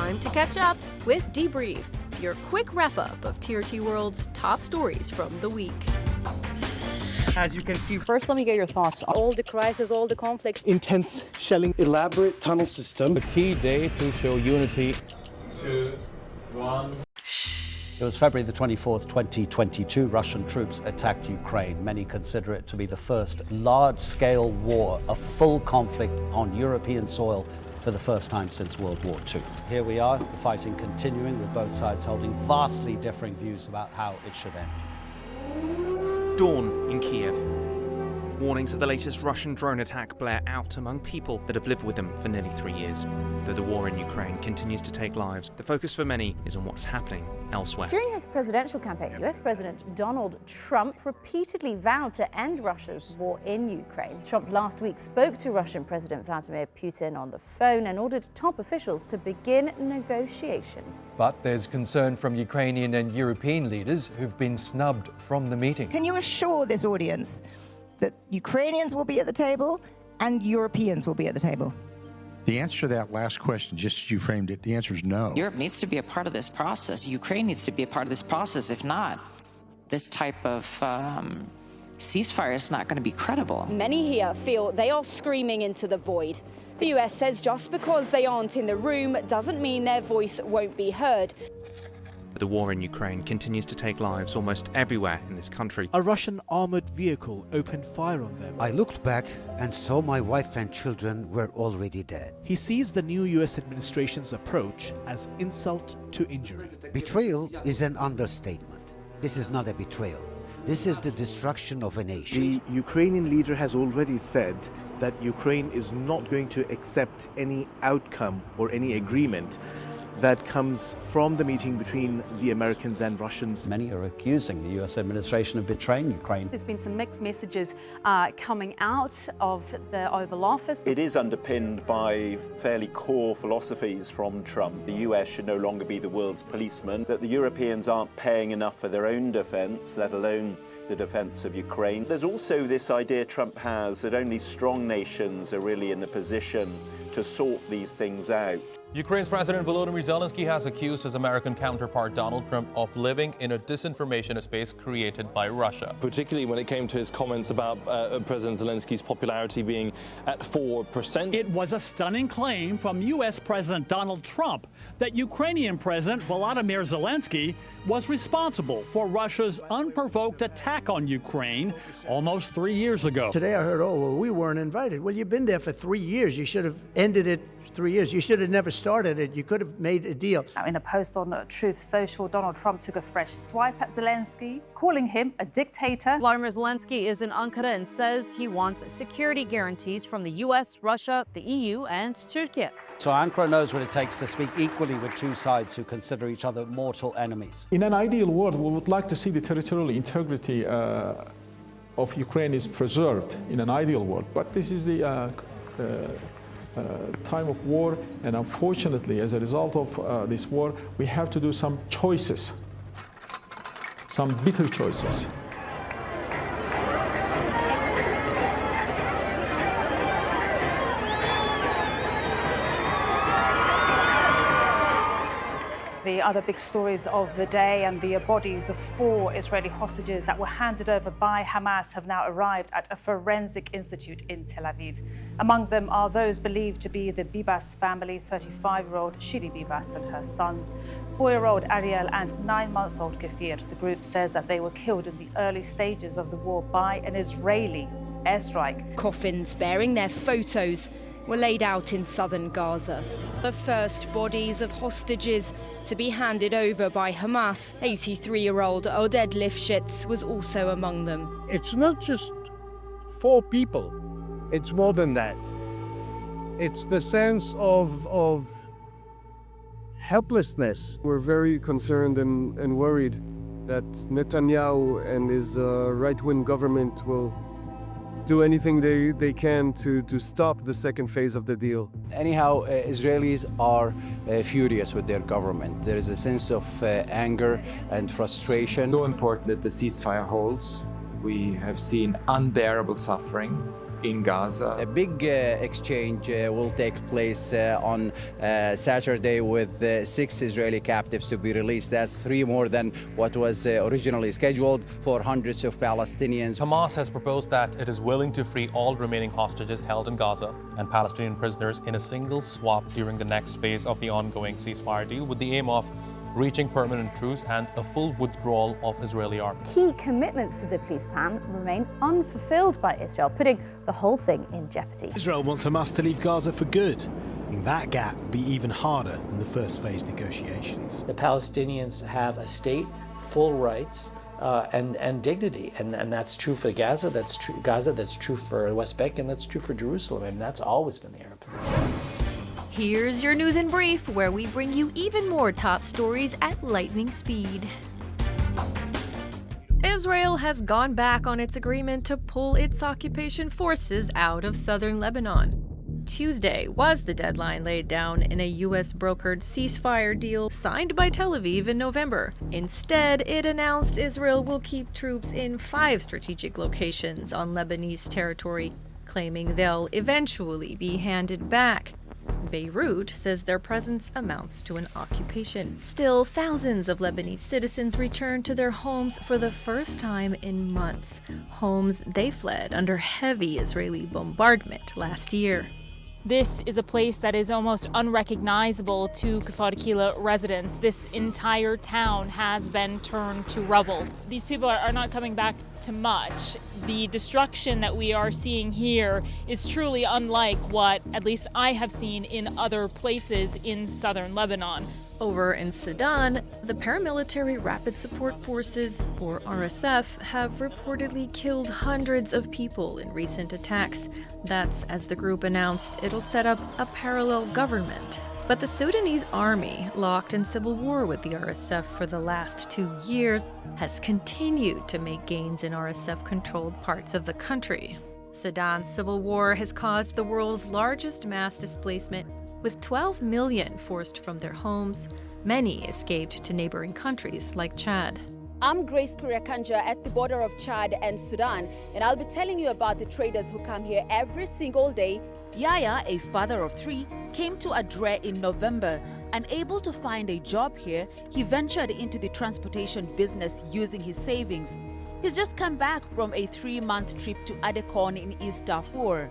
time to catch up with Debrief, your quick wrap-up of TRT World's top stories from the week. As you can see, first let me get your thoughts on all the crisis, all the conflicts. Intense shelling, elaborate tunnel system. A key day to show unity. 2, 1. It was February the 24th, 2022. Russian troops attacked Ukraine. Many consider it to be the first large-scale war, a full conflict on European soil for the first time since World War II. Here we are, the fighting continuing, with both sides holding vastly differing views about how it should end. Dawn in Kiev. Warnings of the latest Russian drone attack blare out among people that have lived with them for nearly 3 years. Though the war in Ukraine continues to take lives, the focus for many is on what's happening elsewhere. During his presidential campaign, US President Donald Trump repeatedly vowed to end Russia's war in Ukraine. Trump last week spoke to Russian President Vladimir Putin on the phone and ordered top officials to begin negotiations. But there's concern from Ukrainian and European leaders who've been snubbed from the meeting. Can you assure this audience that Ukrainians will be at the table and Europeans will be at the table? The answer to that last question, just as you framed it, the answer is no. Europe needs to be a part of this process. Ukraine needs to be a part of this process. If not, this type of ceasefire is not going to be credible. Many here feel they are screaming into the void. The US says just because they aren't in the room doesn't mean their voice won't be heard. The war in Ukraine continues to take lives almost everywhere in this country. A Russian armored vehicle opened fire on them. I looked back and saw my wife and children were already dead. He sees the new US administration's approach as insult to injury. Betrayal is an understatement. This is not a betrayal. This is the destruction of a nation. The Ukrainian leader has already said that Ukraine is not going to accept any outcome or any agreement that comes from the meeting between the Americans and Russians. Many are accusing the US administration of betraying Ukraine. There's been some mixed messages coming out of the Oval Office. It is underpinned by fairly core philosophies from Trump. The US should no longer be the world's policeman, that the Europeans aren't paying enough for their own defense, let alone the defense of Ukraine. There's also this idea Trump has that only strong nations are really in a position to sort these things out. Ukraine's President Volodymyr Zelenskyy has accused his American counterpart Donald Trump of living in a disinformation space created by Russia. Particularly when it came to his comments about President Zelenskyy's popularity being at 4%. It was a stunning claim from U.S. President Donald Trump that Ukrainian President Volodymyr Zelenskyy was responsible for Russia's unprovoked attack on Ukraine almost 3 years ago. Today I heard, oh, well, we weren't invited. Well, you've been there for 3 years. You should have ended it 3 years. You should have never started it. You could have made a deal. In a post on Truth Social, Donald Trump took a fresh swipe at Zelenskyy, calling him a dictator. Volodymyr Zelenskyy is in Ankara and says he wants security guarantees from the US, Russia, the EU, and Turkey. So Ankara knows what it takes to speak equally with two sides who consider each other mortal enemies. In an ideal world, we would like to see the territorial integrity of Ukraine is preserved in an ideal world. But this is the time of war, and unfortunately, as a result of this war, we have to do some choices, some bitter choices. The other big stories of the day and the bodies of 4 Israeli hostages that were handed over by Hamas have now arrived at a forensic institute in Tel Aviv. Among them are those believed to be the Bibas family, 35-year-old Shiri Bibas and her sons, 4-year-old Ariel and 9-month-old Kefir. The group says that they were killed in the early stages of the war by an Israeli airstrike. Coffins bearing their photos were laid out in southern Gaza. The first bodies of hostages to be handed over by Hamas. 83-year-old Oded Lifshitz was also among them. It's not just 4 people, it's more than that. It's the sense of helplessness. We're very concerned and worried that Netanyahu and his right-wing government will do anything they can to stop the second phase of the deal. Anyhow, Israelis are furious with their government. There is a sense of anger and frustration. So important that the ceasefire holds. We have seen unbearable suffering. in Gaza. A big exchange will take place on Saturday with 6 Israeli captives to be released. That's 3 more than what was originally scheduled for hundreds of Palestinians. Hamas has proposed that it is willing to free all remaining hostages held in Gaza and Palestinian prisoners in a single swap during the next phase of the ongoing ceasefire deal, with the aim of reaching permanent truce and a full withdrawal of Israeli army. Key commitments to the peace plan remain unfulfilled by Israel, putting the whole thing in jeopardy. Israel wants Hamas to leave Gaza for good, making that gap be even harder than the first phase negotiations. The Palestinians have a state, full rights, and dignity, and that's true for Gaza. That's true for West Bank, and that's true for Jerusalem. And that's always been the Arab position. Here's your news in brief, where we bring you even more top stories at lightning speed. Israel has gone back on its agreement to pull its occupation forces out of southern Lebanon. Tuesday was the deadline laid down in a U.S.-brokered ceasefire deal signed by Tel Aviv in November. Instead, it announced Israel will keep troops in 5 strategic locations on Lebanese territory, claiming they'll eventually be handed back. Beirut says their presence amounts to an occupation. Still, thousands of Lebanese citizens returned to their homes for the first time in months, homes they fled under heavy Israeli bombardment last year. This is a place that is almost unrecognizable to Kfar Kila residents. This entire town has been turned to rubble. These people are not coming back to much. The destruction that we are seeing here is truly unlike what at least I have seen in other places in southern Lebanon. Over in Sudan, the paramilitary Rapid Support Forces, or RSF, have reportedly killed hundreds of people in recent attacks. That's as the group announced it'll set up a parallel government. But the Sudanese army, locked in civil war with the RSF for the last 2 years, has continued to make gains in RSF-controlled parts of the country. Sudan's civil war has caused the world's largest mass displacement, with 12 million forced from their homes. Many escaped to neighboring countries like Chad. I'm Grace Kuriakanja at the border of Chad and Sudan, and I'll be telling you about the traders who come here every single day. Yaya, a father of 3, came to Adre in November. Unable to find a job here, he ventured into the transportation business using his savings. He's just come back from a 3-month trip to Adekon in East Darfur.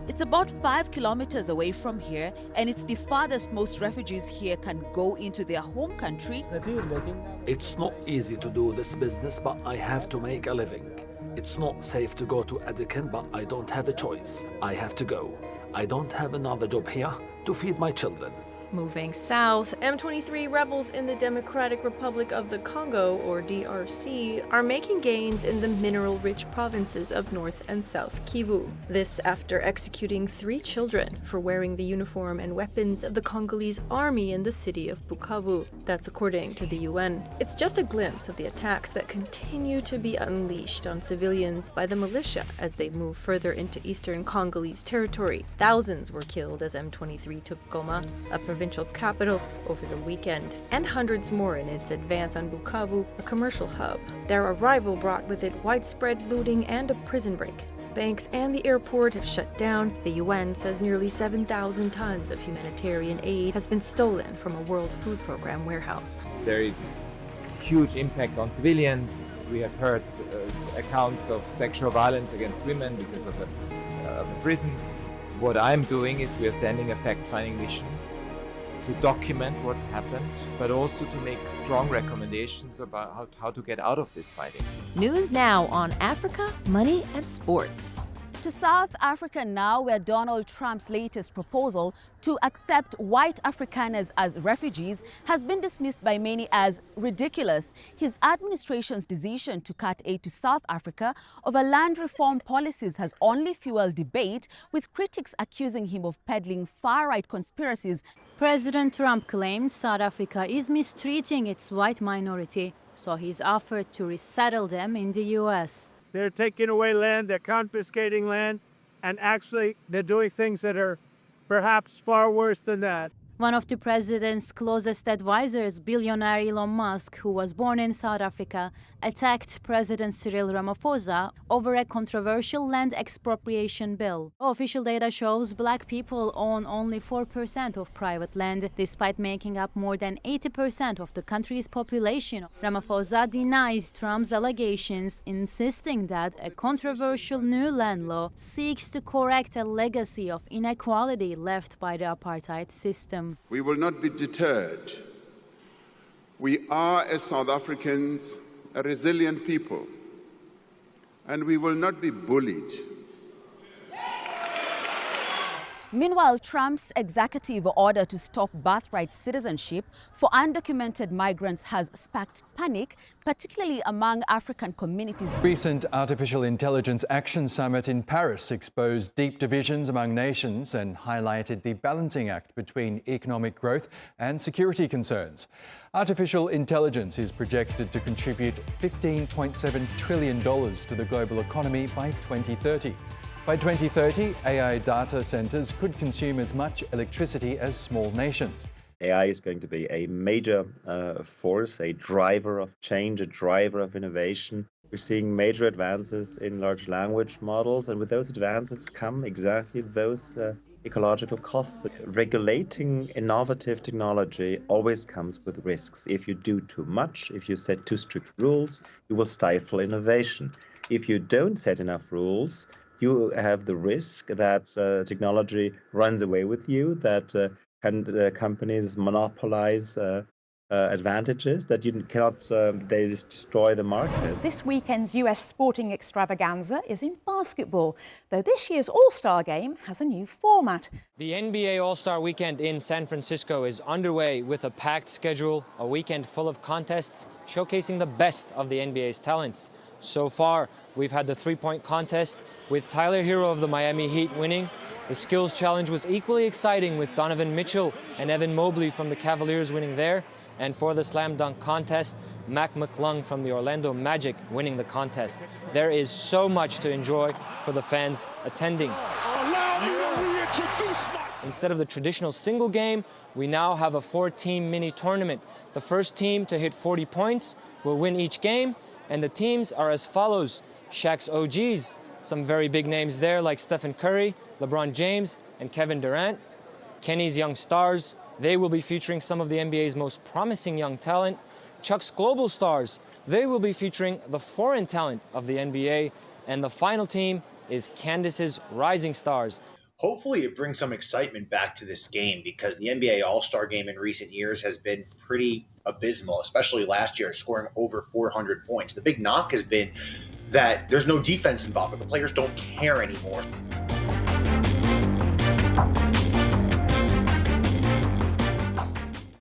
It's about 5 kilometers away from here, and it's the farthest most refugees here can go into their home country. It's not easy to do this business, but I have to make a living. It's not safe to go to Adekan, but I don't have a choice. I have to go. I don't have another job here to feed my children. Moving south, M23 rebels in the Democratic Republic of the Congo, or DRC, are making gains in the mineral-rich provinces of North and South Kivu. This after executing 3 children for wearing the uniform and weapons of the Congolese army in the city of Bukavu. That's according to the UN. It's just a glimpse of the attacks that continue to be unleashed on civilians by the militia as they move further into eastern Congolese territory. Thousands were killed as M23 took Goma, a provincial capital, over the weekend, and hundreds more in its advance on Bukavu, a commercial hub. Their arrival brought with it widespread looting and a prison break. Banks and the airport have shut down. The UN says nearly 7,000 tons of humanitarian aid has been stolen from a World Food Program warehouse. There is huge impact on civilians. We have heard accounts of sexual violence against women because of the prison. What I'm doing is we are sending a fact-finding mission to document what happened, but also to make strong recommendations about how to get out of this fighting. News now on Africa, money, and sports. To South Africa now, where Donald Trump's latest proposal to accept white Afrikaners as refugees has been dismissed by many as ridiculous. His administration's decision to cut aid to South Africa over land reform policies has only fueled debate, with critics accusing him of peddling far-right conspiracies. President Trump claims South Africa is mistreating its white minority, so he's offered to resettle them in the U.S. They're taking away land, they're confiscating land, and actually they're doing things that are perhaps far worse than that. One of the president's closest advisors, billionaire Elon Musk, who was born in South Africa, attacked President Cyril Ramaphosa over a controversial land expropriation bill. Official data shows black people own only 4% of private land, despite making up more than 80% of the country's population. Ramaphosa denies Trump's allegations, insisting that a controversial new land law seeks to correct a legacy of inequality left by the apartheid system. We will not be deterred. We are, as South Africans, a resilient people, and we will not be bullied. Meanwhile, Trump's executive order to stop birthright citizenship for undocumented migrants has sparked panic, particularly among African communities. Recent Artificial Intelligence Action Summit in Paris exposed deep divisions among nations and highlighted the balancing act between economic growth and security concerns. Artificial intelligence is projected to contribute $15.7 trillion to the global economy by 2030. By 2030, AI data centers could consume as much electricity as small nations. AI is going to be a major force, a driver of change, a driver of innovation. We're seeing major advances in large language models, and with those advances come exactly those ecological costs. Regulating innovative technology always comes with risks. If you do too much, if you set too strict rules, you will stifle innovation. If you don't set enough rules, you have the risk that technology runs away with you, that companies monopolize advantages, that you cannot, they just destroy the market. This weekend's US sporting extravaganza is in basketball, though this year's All-Star game has a new format. The NBA All-Star Weekend in San Francisco is underway with a packed schedule, a weekend full of contests showcasing the best of the NBA's talents. So far, we've had the three-point contest with Tyler Hero of the Miami Heat winning. The skills challenge was equally exciting with Donovan Mitchell and Evan Mobley from the Cavaliers winning there. And for the slam dunk contest, Mac McClung from the Orlando Magic winning the contest. There is so much to enjoy for the fans attending. Instead of the traditional single game, we now have a 4-team mini tournament. The first team to hit 40 points will win each game, and the teams are as follows. Shaq's OGs, some very big names there like Stephen Curry, LeBron James, and Kevin Durant. Kenny's young stars, they will be featuring some of the NBA's most promising young talent. Chuck's global stars, they will be featuring the foreign talent of the NBA. And the final team is Candace's rising stars. Hopefully it brings some excitement back to this game, because the NBA All-Star game in recent years has been pretty abysmal, especially last year, scoring over 400 points. The big knock has been that there's no defense involved, but the players don't care anymore.